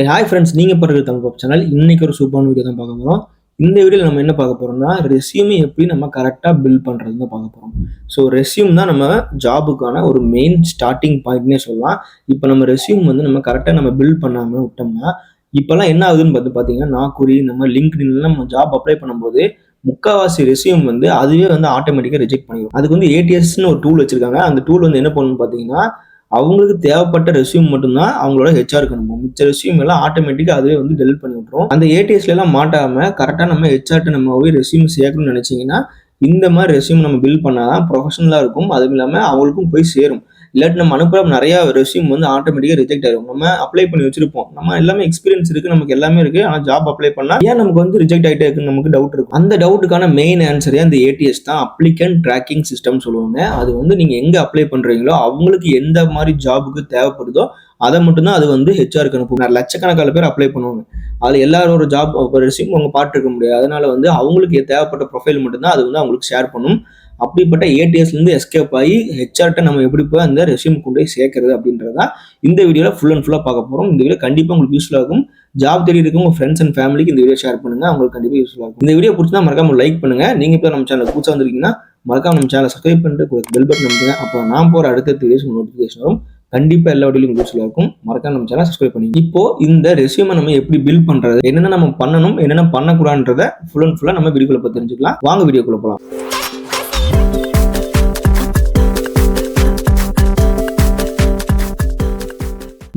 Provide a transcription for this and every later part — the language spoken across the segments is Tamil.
ஹாய் ஃப்ரெண்ட்ஸ், நீங்கள் பாருங்க தமிழ் பாப் சேனல். இன்னைக்கு ஒரு சூப்பரான வீடியோ தான் பார்க்க போகிறோம். இந்த வீடியோவில் நம்ம என்ன பார்க்க போகிறோம்னா, ரெஸ்யூமை எப்படி நம்ம கரெக்டாக பில்ட் பண்ணுறதுன்னு தான் பார்க்க போகிறோம். ஸோ ரெஸ்யூம் தான் நம்ம ஜாபுக்கான ஒரு மெயின் ஸ்டார்டிங் பாயிண்ட்னே சொல்லலாம். இப்போ நம்ம ரெஸ்யூம் வந்து நம்ம கரெக்டாக நம்ம பில்ட் பண்ணாமல் விட்டோம்னா, இப்போல்லாம் என்ன ஆகுதுன்னு பார்த்தீங்கன்னா, நாக்குரி இந்த மாதிரி லிங்க்டின்ல நம்ம ஜாப் அப்ளை பண்ணும்போது முக்கால்வாசி ரெஸ்யூம் வந்து அதுவே வந்து ஆட்டோமேட்டிக்காக ரிஜெக்ட் பண்ணிடும். அதுக்கு வந்து ஏடிஎஸ்ன்னு ஒரு டூல் வச்சிருக்காங்க. அந்த டூல் வந்து என்ன பண்ணணும்னு பார்த்தீங்கன்னா, அவங்களுக்கு தேவைப்பட்ட ரெஸ்யூம் மட்டும்தான் அவங்களோட ஹெச்ஆருக்கு அனுப்பும். மிச்ச ரெஸ்யூம் எல்லாம் ஆட்டோமேட்டிக்காக அதுவே வந்து டெலிட் பண்ணி விட்டுரும். அந்த ஏடிஎஸ்ல எல்லாம் மாட்டாம கரெக்டாக நம்ம ஹெச்ஆர்ட்ட நம்ம போய் ரெஸ்யூம் சேர்க்கணும்னு நினைச்சீங்கன்னா, இந்த மாதிரி ரெஸ்யூம் நம்ம பில்ட் பண்ணாதான் ப்ரொஃபஷனலாக இருக்கும். அதுவும் இல்லாமல் அவங்களுக்கும் போய் சேரும். இல்லாட்டி நம்ம அனுப்புற நிறைய ரெஸ்யூம் வந்து ஆட்டோமேட்டிக்காக ரிஜெக்ட் ஆயிடும். நம்ம அப்ளை பண்ணி வச்சிருப்போம், நம்ம எல்லாமே எக்ஸ்பீரியன்ஸ் இருக்கு, நமக்கு எல்லாமே இருக்கு. ஆனால் ஜாப் அப்ளை பண்ணா ஏன் நமக்கு வந்து ரிஜெக்ட் ஆகிட்டே இருக்குன்னு நமக்கு டவுட் இருக்கும். அந்த டவுட்டுக்கான மெயின் ஆன்சரே அந்த ஏடிஎஸ் தான், அப்ளிகன்ட் ட்ராக்கிங் சிஸ்டம் சொல்லுவாங்க. அது வந்து நீங்க எங்க அப்ளை பண்றீங்களோ அவங்களுக்கு எந்த மாதிரி ஜாபுக்கு தேவைப்படுதோ அதை மட்டும்தான் அது வந்து ஹெச்ஆருக்கு அனுப்பும். லட்சக்கணக்கான பேர் அப்ளை பண்ணுவாங்க. அதுல எல்லாரும் ஒரு ஜாப் ரெஸ்யூம் அவங்க பார்த்துருக்க முடியாது. அதனால வந்து அவங்களுக்கு தேவைப்பட்ட ப்ரொஃபைல் மட்டும்தான் அது வந்து அவங்களுக்கு ஷேர் பண்ணும். அப்படிப்பட்ட ஏடிஎஸ்லேருந்து எஸ்கேப் ஆகி ஹெச்ஆர்ட்ட நம்ம எப்படி போய் அந்த ரெஸ்யூம் கொண்டு போய் சேர்க்கறது அப்படின்றதான் இந்த வீடியோவில் ஃபுல் அண்ட் ஃபுல்லாக பார்க்க போகிறோம். இந்த வீடியோ கண்டிப்பாக உங்களுக்கு யூஸ்ஃபுல்லாக இருக்கும். ஜாப் தேடி இருக்க உங்கள் ஃப்ரெண்ட்ஸ் அண்ட் ஃபேமிலிக்கு இந்த வீடியோ ஷேர் பண்ணுங்க, அவங்களுக்கு கண்டிப்பாக யூஸ்ஃபுல்லாக இருக்கும். இந்த வீடியோ பிடிச்சா மறக்காம லைக் பண்ணுங்க. நீங்கள் இப்போ நம்ம சேனல் புதுசாக வந்திருக்கீங்கன்னா மறக்காம நம்ம சேனலை சப்ஸ்கிரைப் பண்ணிட்டு பெல் பட்டன் நம்புங்க. அப்போ நான் போகிற அடுத்த வீடியோஸ் நோட்டிஃபிகேஷன் வரும். கண்டிப்பா எல்லா வீடியோலும் யூஸ்ஃபுல்லாக இருக்கும். மறக்காம நம்ம சேனல் சப்ஸ்கிரைப் பண்ணி. இப்போ இந்த ரெஸ்யூமை நம்ம எப்படி பில்ட் பண்றது, என்னென்ன நம்ம பண்ணணும், என்னென்ன பண்ணக்கூடாதுன்றத ஃபுல் அண்ட் ஃபுல்லாக நம்ம வீடியோக்குள்ள பார்த்து தெரிஞ்சுக்கலாம். வாங்க வீடியோக்குள்ள போகலாம்.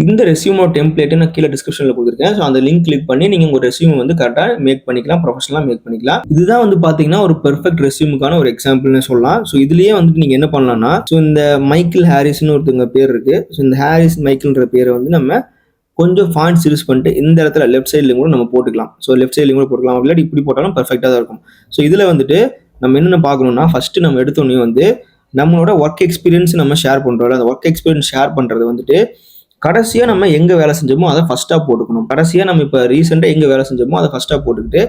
இந்த ரெஸ்யூமோ டெம்ப்ளேட் நான் கீழே டிஸ்கிரிப்ஷன்ல கொடுத்துருக்கேன். ஸோ அந்த லிங்க் கிளிக் பண்ணி நீங்க உங்க ரெஸ்யூம் வந்து கரெக்டாக மேக் பண்ணிக்கலாம், ப்ரொஃபஷனலாக மேக் பண்ணிக்கலாம். இதுதான் வந்து பாத்தீங்கன்னா ஒரு பெர்ஃபெக்ட் ரெஸ்யூமுக்கான ஒரு எக்ஸாம்பிள்னு சொல்லலாம். ஸோ இதுலயே வந்துட்டு நீங்க என்ன பண்ணலாம்னா, ஸோ இந்த மைக்கேல் ஹாரிஸ்னு ஒருத்தவங்க பேர் இருக்கு. ஸோ இந்த ஹாரிஸ் மைக்கேல்ன்ற பேரை வந்து நம்ம கொஞ்சம் ஃபாண்ட்ஸ் யூஸ் பண்ணிட்டு இந்த இடத்துல லெஃப்ட் சைட்லையும் கூட நம்ம போட்டுக்கலாம். ஸோ லெஃப்ட் சைட்லையும் கூட போட்டுக்கலாம், இல்லாட்டி இப்படி போட்டாலும் பெர்ஃபெக்டாக தான் இருக்கும். ஸோ இதுல வந்துட்டு நம்ம என்னென்ன பார்க்கணும்னா, ஃபர்ஸ்ட் நம்ம எடுத்தோடனே வந்து நம்மளோட ஒர்க் எக்ஸ்பீரியன்ஸ் நம்ம ஷேர் பண்றோம். அந்த ஒர்க் எக்ஸ்பீரியன்ஸ் ஷேர் பண்றது வந்துட்டு கடைசியா நம்ம எங்க வேலை செஞ்சோமோ அதை ஃபர்ஸ்டா போட்டுக்கணும். கடைசியா நம்ம இப்போ ரீசெண்டா எங்க வேலை செஞ்சோமோ அதை ஃபர்ஸ்டா போட்டுக்கிட்டு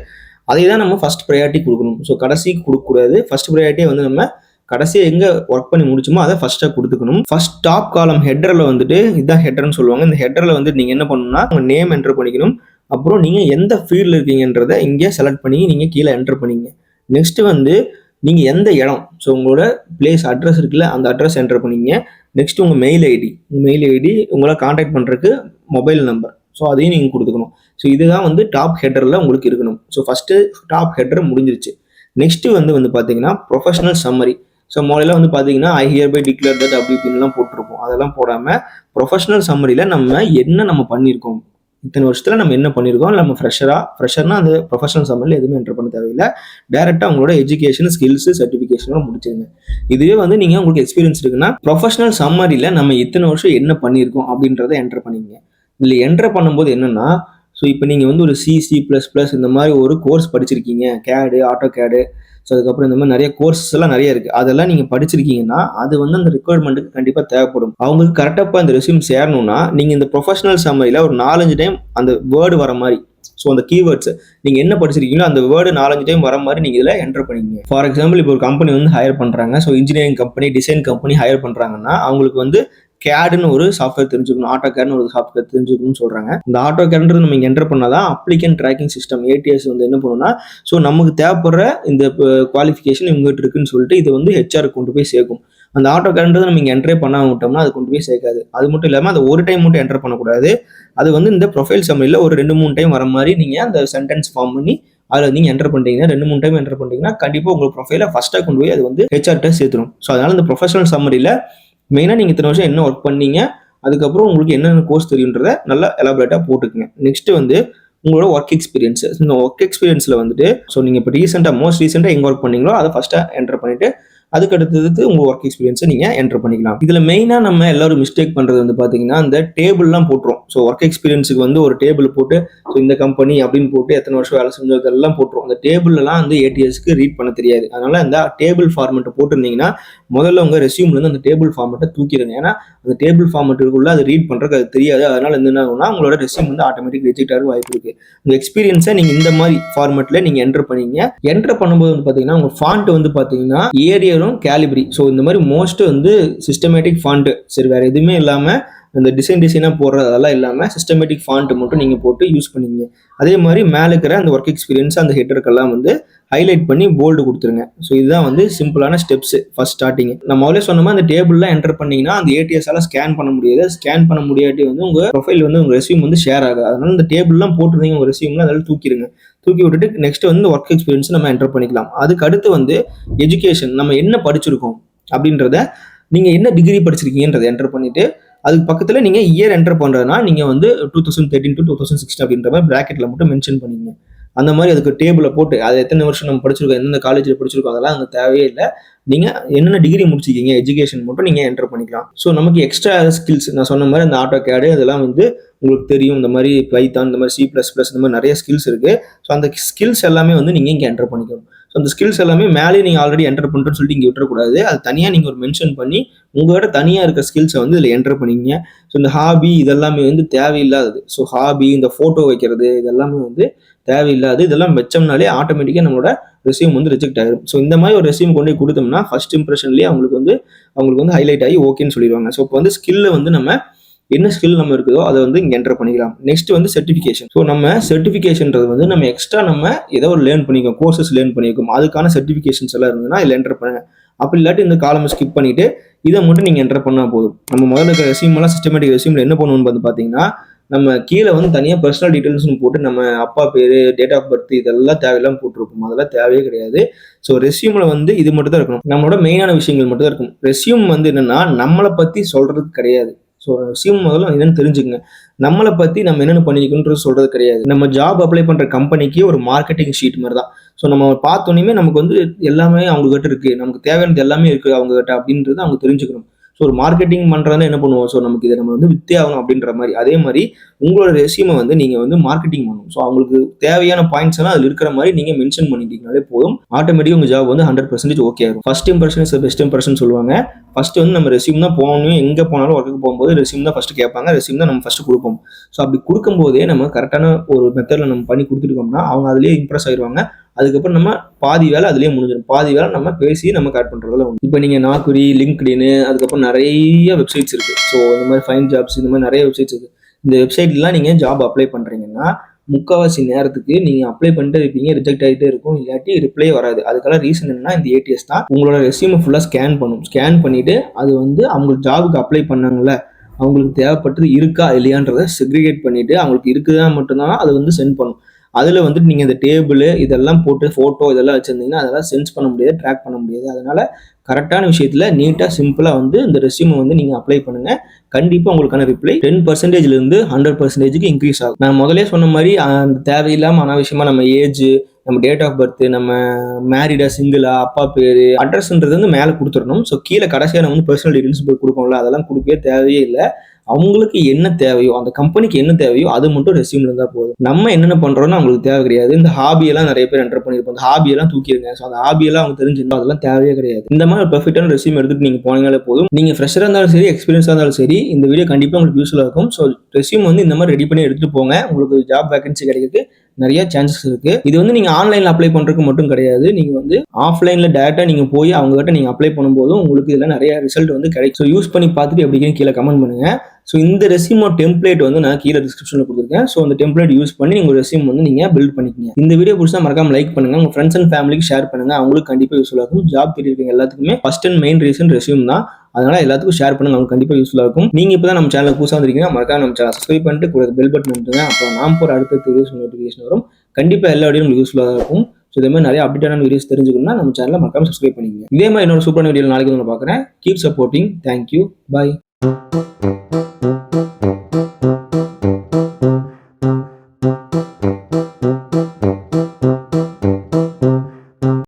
அதை தான் நம்ம ஃபர்ஸ்ட் ப்ரையாரிட்டி கொடுக்கணும். ஸோ கடைசிக்கு கொடுக்கக்கூடாது. ஃபர்ஸ்ட் ப்ரையாரிட்டியே வந்து நம்ம கடைசியா எங்க ஒர்க் பண்ணி முடிச்சோமோ அதை ஃபர்ஸ்டா கொடுத்துக்கணும். ஃபர்ஸ்ட் டாப் காலம் ஹெட்டர்ல வந்துட்டு இதுதான் ஹெட்டர்னு சொல்லுவாங்க. இந்த ஹெட்டர்ல வந்து நீங்க என்ன பண்ணணும்னா உங்க நேம் என்டர் பண்ணிக்கணும். அப்புறம் நீங்க எந்த ஃபீல்டில் இருக்கீங்கன்றதை இங்கே செலக்ட் பண்ணி நீங்க கீழே என்டர் பண்ணிங்க. நெக்ஸ்ட் வந்து நீங்க எந்த இடம், ஸோ உங்களோட பிளேஸ் அட்ரஸ் இருக்குல்ல, அந்த அட்ரஸ் என்டர் பண்ணிங்க. நெக்ஸ்ட் உங்கள் மெயில் ஐடி உங்களை காண்டாக்ட் பண்ணுறதுக்கு மொபைல் நம்பர், ஸோ அதையும் நீங்கள் கொடுத்துக்கணும். ஸோ இதுதான் வந்து டாப் ஹெட்டரில் உங்களுக்கு இருக்கணும். ஸோ ஃபஸ்ட்டு டாப் ஹெட்டர் முடிஞ்சிருச்சு. நெக்ஸ்ட்டு வந்து பார்த்தீங்கன்னா ப்ரொஃபஷனல் சம்மரி. ஸோ முதல்ல வந்து பார்த்தீங்கன்னா ஐ ஹியர் பை டிக்ளேர் தட் அப்படி இப்படின்லாம் போட்டிருப்போம். அதெல்லாம் போடாமல் ப்ரொஃபஷனல் சம்மரியில் நம்ம பண்ணியிருக்கோம், இத்தனை வருஷத்துல நம்ம என்ன பண்ணியிருக்கோம், நம்ம ஃப்ரெஷர்னா அந்த ப்ரொஃபஷனல் சம்மரில் எதுவுமே என்டர் பண்ண தேவையில்லை. டேரெக்டாக உங்களோட எஜுகேஷன், ஸ்கில்ஸ், சர்டிஃபிகேஷனோட முடிச்சிருங்க. இதுவே வந்து நீங்கள் உங்களுக்கு எக்ஸ்பீரியன்ஸ் இருக்குன்னா ப்ரொஃபஷனல் சம்மரியில் நம்ம இத்தனை வருஷம் என்ன பண்ணியிருக்கோம் அப்படின்றத என்டர் பண்ணிங்க. இதில் என்டர் பண்ணும்போது என்னன்னா, ஸோ இப்போ நீங்கள் வந்து ஒரு C++ இந்த மாதிரி ஒரு கோர்ஸ் படிச்சிருக்கீங்க, கேடு, ஆட்டோ கேடு, ஸோ அதுக்கப்புறம் இந்த மாதிரி நிறைய கோர்சஸ் எல்லாம் நிறைய இருக்கு. அதெல்லாம் நீங்க படிச்சிருக்கீங்கன்னா அது வந்து அந்த ரிக்வயர்மெண்ட்டுக்கு கண்டிப்பா தேவைப்படும். அவங்களுக்கு கரெக்டாக அந்த ரெஸ்யூம் சேரணும்னா நீங்க இந்த ப்ரொஃபஷனல் சம்மரியில் ஒரு 4-5 டைம் அந்த வேர்டு வர மாதிரி, ஸோ அந்த கீவேர்ட்ஸ் நீங்க என்ன படிச்சிருக்கீங்களோ அந்த வேர்டு 4-5 டைம் வர மாதிரி நீங்க இதில் என்டர் பண்ணிக்கங்க. ஃபார் எக்ஸாம்பிள் இப்போ ஒரு கம்பெனி வந்து ஹையர் பண்றாங்க, so engineering company, design company higher பண்றாங்கன்னா அவங்களுக்கு வந்து கேடுன்னு ஒரு சாஃப்ட்வேர் தெரிஞ்சுக்கணும், ஆட்டோ கேட்னு ஒரு சாஃப்ட்வேர் தெரிஞ்சுக்கணும்னு சொல்றாங்க. இந்த ஆட்டோ கேட்ன்றது நம்ம என்டர் பண்ணாதான் அப்ளிகன்ட் ட்ராக்கிங் சிஸ்டம் ஏடிஎஸ் வந்து என்ன பண்ணுன்னா, ஸோ நமக்கு தேவைப்படுற இந்த குவாலிஃபிகேஷன் இவங்ககிட்ட இருக்குன்னு சொல்லிட்டு இதை வந்து ஹெச்ஆர் கொண்டு போய் சேர்க்கும். அந்த ஆட்டோ கேட்ன்றது நம்ம இங்கே என்ட்ரே பண்ண விட்டோம்னா அது கொண்டு போய் சேர்க்காது. அது மட்டும் இல்லாமல் அதை ஒரு டைம் மட்டும் என்டர் பண்ணக்கூடாது. அது வந்து இந்த ப்ரொஃபைல் சம்மரியில் ஒரு 2-3 டைம் வர மாதிரி நீங்கள் அந்த சென்டென்ஸ் ஃபார்ம் பண்ணி அதில் நீங்கள் என்டர் பண்ணிட்டீங்கன்னா, 2-3 டைம் என்டர் பண்ணிட்டீங்கன்னா கண்டிப்பாக உங்கள் ப்ரொஃபைலை ஃபர்ஸ்ட்டாக கொண்டு போய் அது வந்து ஹெச்ஆர்ட்ட சேர்த்துரும். ஸோ அதனால இந்த ப்ரொஃபஷனல் சம்மரியில் மெயினாக நீங்கள் இத்தனை வருஷம் என்ன ஒர்க் பண்ணீங்க, அதுக்கப்புறம் உங்களுக்கு என்னென்ன கோர்ஸ் தெரியுன்றதை நல்லா எலாபரேட்டாக போட்டுக்குங்க. நெக்ஸ்ட் வந்து உங்களோட ஒர்க் எக்ஸ்பீரியன்ஸ். இந்த ஒர்க் எக்ஸ்பீரியன்ஸில் வந்துட்டு ஸோ நீங்கள் இப்போ மோஸ்ட் ரீசெண்டாக எங்கே ஒர்க் பண்ணீங்களோ அதை ஃபஸ்ட்டாக என்டர் பண்ணிட்டு அதுக்கு அடுத்தது உங்க ஒர்க் எக்ஸ்பீரியன்ஸை நீங்க என்டர் பண்ணிக்கலாம். இதுல மெயினா நம்ம எல்லாரும் மிஸ்டேக் பண்றது வந்து பாத்தீங்கன்னா இந்த டேபிள்லாம் போட்டுரும். ஸோ ஒர்க் எக்ஸ்பீரியன்ஸுக்கு வந்து ஒரு டேபிள் போட்டு ஸோ இந்த கம்பெனி அப்படின்னு போட்டு எத்தனை வருஷம் வேலை செஞ்சது இதெல்லாம் போட்டுரும். அந்த டேபிள்லாம் வந்து ஏடிஎஸ்க்கு ரீட் பண்ண தெரியாது. அதனால இந்த டேபிள் ஃபார்மெட்டை போட்டிருந்தீங்கன்னா முதல்ல உங்க ரெஸ்யூம்ல இருந்து அந்த டேபிள் ஃபார்மெட்டை தூக்கிடுங்க. ஏன்னா அந்த டேபிள் ஃபார்மெட்டுக்குள்ள அது ரீட் பண்றதுக்கு அது தெரியாது. அதனால என்ன ஆகும்னா உங்களோட ரெஸ்யூம் வந்து ஆட்டோமேட்டிக் ரிஜெக்ட் ஆக வாய்ப்பு இருக்கு. உங்க எக்ஸ்பீரியன்ஸை நீங்க இந்த மாதிரி ஃபார்மெட்ல நீங்க என்டர் பண்ணீங்க. என்டர் பண்ணும்போது வந்து பாத்தீங்கன்னா உங்க ஃபாண்ட் வந்து பாத்தீங்கன்னா ஏரியரும் கேலிபிரி, ஸோ இந்த மாதிரி மோஸ்ட் வந்து சிஸ்டமேட்டிக் ஃபாண்ட், சரி வேற எதுவுமே இல்லாம இந்த டிசைனாக போடுறது அதெல்லாம் இல்லாமல் சிஸ்டமேட்டிக் ஃபாண்ட் மட்டும் நீங்கள் போட்டு யூஸ் பண்ணிங்க. அதே மாதிரி மேலே இருக்கிற அந்த ஒர்க் எக்ஸ்பீரியன்ஸ் அந்த ஹெட்டருக்கெல்லாம் வந்து ஹைலைட் பண்ணி போல்டு கொடுத்துருங்க. ஸோ இதுதான் வந்து சிம்பிளான ஸ்டெப்ஸ் ஃபர்ஸ்ட் ஸ்டார்டிங். நம்ம முதல்ல சொன்ன மாதிரி அந்த டேபிள்லாம் என்டர் பண்ணீங்கன்னா அந்த ஏடிஎஸ்ஸால ஸ்கேன் பண்ண முடியாது. ஸ்கேன் பண்ண முடியாட்டி வந்து உங்கள் ப்ரொஃபைல் வந்து உங்கள் ரெஸ்யூம் வந்து ஷேர் ஆகாது. அதனால இந்த டேபிள்லாம் போட்டுருந்தீங்க உங்கள் ரெஸ்யூம்ல அதெல்லாம் தூக்கிடுங்க. தூக்கி விட்டுட்டு நெக்ஸ்ட் வந்து ஒர்க் எக்ஸ்பீரியன்ஸ் நம்ம என்டர் பண்ணிக்கலாம். அதுக்கு அடுத்து வந்து எஜுகேஷன், நம்ம என்ன படிச்சிருக்கோம் அப்படின்றத, நீங்கள் என்ன டிகிரி படிச்சிருக்கீங்கன்றதை என்டர் பண்ணிட்டு அதுக்கு பக்கத்தில் நீங்கள் இயர் என்டர் பண்ணுறதுனா நீங்கள் வந்து 2013 to 2016 அப்படின்ற மாதிரி ப்ராக்கெட்டில் மட்டும் மென்ஷன் பண்ணிங்க. அந்த மாதிரி அதுக்கு டேபிளை போட்டு அது எத்தனை வருஷம் நம்ம படிச்சிருக்கோம், எந்தெந்த காலேஜில் படிச்சிருக்கோம் அதெல்லாம் அங்கே தேவையே இல்லை. நீங்கள் என்னென்ன டிகிரி முடிச்சிருக்கீங்க எஜுகேஷன் மட்டும் நீங்கள் என்டர் பண்ணிக்கலாம். ஸோ நமக்கு எக்ஸ்ட்ரா ஸ்கில்ஸ் நான் சொன்ன மாதிரி அந்த ஆட்டோ கேடு இதெல்லாம் வந்து உங்களுக்கு தெரியும். இந்த மாதிரி பைத்தான், இந்த மாதிரி C++, இந்த மாதிரி நிறைய ஸ்கில்ஸ் இருக்குது. ஸோ அந்த ஸ்கில்ஸ் எல்லாமே வந்து நீங்கள் இங்கே என்டர் பண்ணிக்கணும். ஸோ அந்த ஸ்கில்ஸ் எல்லாமே மேலே நீங்கள் ஆல்ரெடி என்டர் பண்ணுறேன்னு சொல்லிட்டு இங்கே விட்டுறக்கூடாது. அது தனியாக நீங்கள் ஒரு மென்ஷன் பண்ணி உங்களோட தனியாக இருக்க ஸ்கில்ஸை வந்து இதில் என்டர் பண்ணிங்க. ஸோ இந்த ஹாபி இதெல்லாமே வந்து தேவையில்லாதது. ஸோ ஹாபி, இந்த ஃபோட்டோ வைக்கிறது இதெல்லாமே வந்து தேவையில்லாது. இதெல்லாம் வச்சோம்னாலே ஆட்டோமேட்டிக்காக நம்மளோட ரெஸ்யூம் வந்து ரிஜெக்ட் ஆகிடும். ஸோ இந்த மாதிரி ஒரு ரெஸ்யூம் கொண்டு போய் கொடுத்தோம்னா ஃபர்ஸ்ட் இம்ப்ரெஷன்லேயே அவங்களுக்கு வந்து ஹைலைட் ஆகி ஓகேன்னு சொல்லிடுவாங்க. ஸோ இப்போ வந்து ஸ்கில்லை வந்து நம்ம என்ன ஸ்கில் நம்ம இருக்குதோ அதை வந்து இங்கே என்டர் பண்ணிக்கலாம். நெக்ஸ்ட் வந்து சர்டிஃபிகேஷன். ஸோ நம்ம சர்டிஃபிகேஷன்றது வந்து நம்ம எக்ஸ்ட்ரா நம்ம ஏதோ ஒரு லேர்ன் பண்ணிக்கோம், கோர்சஸ் லேர்ன் பண்ணியிருக்கோம், அதுக்கான சர்டிஃபிகேஷன்ஸ் எல்லாம் இருந்ததுன்னா இதில் என்டர் பண்ணுங்க. அப்படி இல்லாட்டி இந்த காலமை ஸ்கிப் பண்ணிட்டு இதை மட்டும் நீங்கள் என்டர் பண்ணால் போதும். நம்ம முதல்ல இருக்கிற ரெஸ்யூமெல்லாம் சிஸ்டமேட்டிக் ரெஸ்யூமில் என்ன பண்ணுவோம்னு பார்த்தீங்கன்னா நம்ம கீழே வந்து தனியாக பர்சனல் டீட்டெயில்ஸ்னு போட்டு நம்ம அப்பா பேர், டேட் ஆஃப் பர்த் இதெல்லாம் தேவையில்லாமல் போட்டிருப்போம். அதெல்லாம் தேவையே கிடையாது. ஸோ ரெஸ்யூமில் வந்து இது மட்டும் தான் இருக்கணும். நம்மளோட மெயினான விஷயங்கள் மட்டும் தான் இருக்கும். ரெஸ்யூம் வந்து என்னென்னா நம்மளை பற்றி சொல்கிறதுக்கு கிடையாது. ஸோ ரெஸ்யூம் முதல்ல என்னன்னு தெரிஞ்சுக்கங்க. நம்மளை பற்றி நம்ம என்னென்ன பண்ணிக்கணுன்றது சொல்கிறது கிடையாது. நம்ம ஜாப் அப்ளை பண்ணுற கம்பெனிக்கு ஒரு மார்க்கெட்டிங் ஷீட் மாதிரி தான். ஸோ நம்ம பார்த்தோன்னே நமக்கு வந்து எல்லாமே அவங்ககிட்ட இருக்குது, நமக்கு தேவையானது எல்லாமே இருக்குது அவங்ககிட்ட அப்படின்றது அவங்க தெரிஞ்சுக்கணும். ஸோ ஒரு மார்க்கெட்டிங் பண்ணுறதுனா என்ன பண்ணுவோம், ஸோ நமக்கு இதை நம்ம வந்து வித்தே ஆகணும் அப்படின்ற மாதிரி. அதே மாதிரி உங்களோட ரெஸ்யூமை வந்து நீங்கள் வந்து மார்க்கெட்டிங் பண்ணணும். ஸோ அவங்களுக்கு தேவையான பாயிண்ட்ஸ் எல்லாம் அதில் இருக்கிற மாதிரி நீங்கள் மென்ஷன் பண்ணிட்டீங்கனாலே போதும். ஆட்டோமேட்டிக்காக உங்கள் ஜாப் வந்து 100% ஓகே ஆகும். First impression is best impression சொல்லுவாங்க. ஃபர்ஸ்ட் வந்து நம்ம ரெஸ்யூம் தான் போகணும். எங்கே போனாலும் ஒர்க்குக்கு போகும்போது ரெஸ்யூம் தான் ஃபர்ஸ்ட் கேட்பாங்க. ரெஸ்யூம் தான் நம்ம ஃபர்ஸ்ட் கொடுப்போம். ஸோ அப்படி கொடுக்கும்போதே நம்ம கரெக்டான ஒரு மெத்தடில் நம்ம பண்ணி கொடுத்துருக்கோம்னா அவங்க அதிலேயே இம்ப்ரெஸ் ஆயிடுவாங்க. அதுக்கப்புறம் நம்ம பாதி வேலை அதுலேயே முடிஞ்சிடும். பாதி வேலை நம்ம பேசி நம்ம கட் பண்ணுறதுல ஒன்று. இப்போ நீங்கள் நாக்குரி, லிங்க்டின், அதுக்கப்புறம் நிறைய வெப்சைட்ஸ் இருக்குது. ஸோ இந்த மாதிரி ஃபைன் ஜாப்ஸ், இந்த மாதிரி நிறைய வெப்சைட்ஸ் இருக்குது. இந்த வெப்சைட்லாம் நீங்கள் ஜாப் அப்ளை பண்ணுறீங்கன்னா முக்கால்வாசி நேரத்துக்கு நீங்கள் அப்ளை பண்ணிட்டு இருப்பீங்க, ரிஜெக்ட் ஆகிட்டே இருக்கும், இல்லாட்டி ரிப்ளை வராது. அதுக்கெல்லாம் ரீசன் என்னன்னா இந்த ஏடிஎஸ் தான் உங்களோட ரெஸ்யூமை ஃபுல்லாக ஸ்கேன் பண்ணும். ஸ்கேன் பண்ணிவிட்டு அது வந்து அவங்களுக்கு ஜாபுக்கு அப்ளை பண்ணாங்கல்ல அவங்களுக்கு தேவைப்பட்டது இருக்கா இல்லையான்றதை செக்ரிகேட் பண்ணிவிட்டு அவங்களுக்கு இருக்குதா மட்டும்தான் அதை வந்து சென்ட் பண்ணும். அதில் வந்துட்டு நீங்கள் இந்த டேபிள் இதெல்லாம் போட்டு ஃபோட்டோ இதெல்லாம் வச்சுருந்தீங்கன்னா அதெல்லாம் சென்ஸ் பண்ண முடியாது, ட்ராக் பண்ண முடியாது. அதனால் கரெக்டான விஷயத்தில் நீட்டாக சிம்பிளாக வந்து இந்த ரெஸ்யூமை வந்து நீங்கள் அப்ளை பண்ணுங்கள். கண்டிப்பாக உங்களுக்கான ரிப்ளை 10%லேருந்து 100%க்கு இன்க்ரீஸ் ஆகும். நான் முதலே சொன்ன மாதிரி அந்த தேவையில்லாமல் அனாவசியமாக நம்ம ஏஜ், நம்ம டேட் ஆஃப் பர்த், நம்ம மேரிடா, சிங்கிளா, அப்பா பேர், அட்ரஸ்ன்றது வந்து மேலே கொடுத்துடணும். ஸோ கீழே கடைசியாக நம்ம வந்து பர்சனல் டீட்டெயில்ஸ் போய் கொடுப்போம்ல அதெல்லாம் கொடுக்கவே தேவையே இல்லை. அவங்களுக்கு என்ன தேவையோ அந்த கம்பெனிக்கு என்ன தேவையோ அது மட்டும் ரெஸ்யூம்ல இருந்தால் போதும். நம்ம என்னென்ன பண்றோம்னு அவங்களுக்கு தேவை கிடையாது. இந்த ஹாபியெல்லாம் நிறைய பேர் என்டர் பண்ணியிருப்போம். அந்த ஹாபியெல்லாம் தூக்கிடுங்க. ஸோ அந்த ஹாபியெல்லாம் அவங்க தெரிஞ்சிருந்தோம், அதெல்லாம் தேவையே கிடையாது. இந்த மாதிரி ஒரு பெர்ஃபெக்டான ரெஸ்யூம் எடுத்துட்டு நீங்க போனீங்களே போதும். நீங்க ஃப்ரெஷராக இருந்தாலும் சரி, எக்ஸ்பீரியன்ஸாக இருந்தாலும் சரி, இந்த வீடியோ கண்டிப்பாக உங்களுக்கு யூஸ்ஃபுல்லாக இருக்கும். ஸோ ரெஸ்யூம் வந்து இந்த மாதிரி ரெடி பண்ணி எடுத்துட்டு போங்க. உங்களுக்கு ஜாப் வேகன்சி கிடைக்கிறது நிறைய சான்சஸ் இருக்கு. இது வந்து நீங்க ஆன்லைன்ல அப்ளை பண்றதுக்கு மட்டும் கிடையாது. நீங்க வந்து ஆஃப்லைன்ல டைரக்டா நீங்க போய் அவங்க கிட்ட நீங்க அப்ளை பண்ணும்போதும் உங்களுக்கு இதுல நிறைய ரிசல்ட் வந்து கிடைக்கும். ஸோ யூஸ் பண்ணி பார்த்துட்டு எப்படின்னு கீழே கமெண்ட் பண்ணுங்க. ஸோ இந்த ரெஸ்யூமோ டெம்ப்ளேட் வந்து நான் கீழே டிஸ்கிரிப்ஷனில் கொடுத்துருக்கேன். ஸோ அந்த டெம்ப்ளேட் யூஸ் பண்ணி நீங்கள் ரெஸ்யூம் வந்து நீங்கள் பில்ட் பண்ணிக்கங்க. இந்த வீடியோ பிடிச்சா மறக்காம லைக் பண்ணுங்க, உங்கள் ஃப்ரெண்ட்ஸ் அண்ட் ஃபேமிலிக்கு ஷேர் பண்ணுங்க. அவங்களுக்கு கண்டிப்பாக யூஸ்ஃபுல்லாக இருக்கும். ஜாப் தேடிருக்கீங்க எல்லாத்துக்குமே first and main reason resume தான். அதனால எல்லாத்துக்கும் ஷேர் பண்ணுங்க, அவங்க கண்டிப்பாக யூஸ்ஃபுல்லாக இருக்கும். நீங்க இப்போ தான் நம்ம சேனலுக்கு புதுசாக வந்திருக்கீங்க, மறக்காம நம்ம சேனல் சப்ஸ்கிரைப் பண்ணிட்டு கூட பெல் பட்டன் வந்துங்க. அப்புறம் நாம் போகிற அடுத்த வீடியோஸ் நோட்டிஃபிகேஷன் வரும். கண்டிப்பாக எல்லா வீடியோ உங்களுக்கு யூஸ்ஃபுல்லாக இருக்கும். ஸோ இதே மாதிரி நிறைய அப்டேட்டான வீடியோஸ் தெரிஞ்சுக்கணும்னா நம்ம சேனலை மறக்காம சப்ஸ்கிரைப் பண்ணிக்கங்க. இதே மாதிரி இன்னொரு சூப்பரான வீடியோ நாளைக்கு வந்து பார்க்குறேன். Keep supporting. தேங்க்யூ. பாய்.